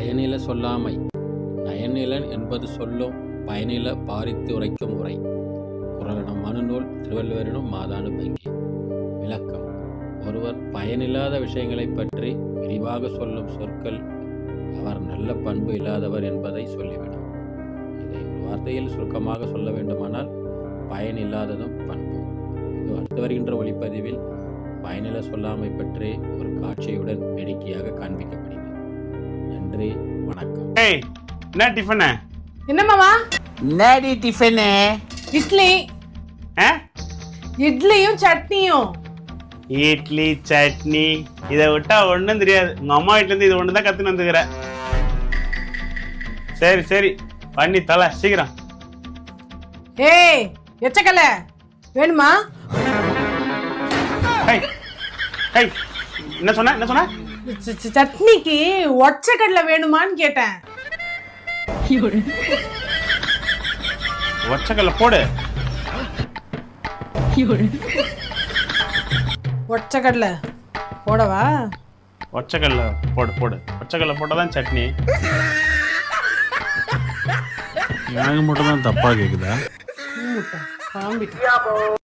பயனில சொல்லாமை. நயனிலன் என்பது சொல்லும் பயனில பாரித்து உரைக்கும் உரை. குறளெனும் மனுநூல் திருவள்ளுவரினும் மாதானு பங்கி. விளக்கம்: ஒருவர் பயனில்லாத விஷயங்களைப் பற்றி விரிவாக சொல்லும் சொற்கள் அவர் நல்ல பண்பு இல்லாதவர் என்பதை சொல்லிவிடும். இதை ஒரு வார்த்தையில் சுருக்கமாக சொல்ல வேண்டுமானால் பயனில்லாததும் பண்பும். இது அடுத்து வருகின்ற ஒளிப்பதிவில் பயனில சொல்லாமை பற்றி ஒரு காட்சியுடன் வேடிக்கையாக காண்பிக்கப்படுகிறது. நன்றி, வணக்கம். என்ன டிஃபனு? என்ன மாமா? என்னடி டிஃபனு? இட்லி. இட்லியும் சட்னியும். இட்லி சட்னி இதை விட்டா ஒன்றும் தெரியாது. உங்க அம்மா வீட்டுல இருந்து இது ஒன்று தான் கத்துன்னு வந்துக்கிற. சரி சரி பண்ணி தலை சீக்கிரம். ஏய் எச்சக்கல வேணுமா? என்ன சொன்ன என்ன சொன்ன? சட்னிக்கு ஒச்சக்கடலை வேணுமான்னு கேட்டேன். ஒச்சக்கல்ல போடு. ஒச்சக்கடலை போடவா? ஒச்சக்கல்ல போடு போடு. ஒச்சக்கல்ல போட்டாதான் சட்னி. எனக்கு மட்டும் தான் தப்பா கேக்குதா? காம்பிட்டு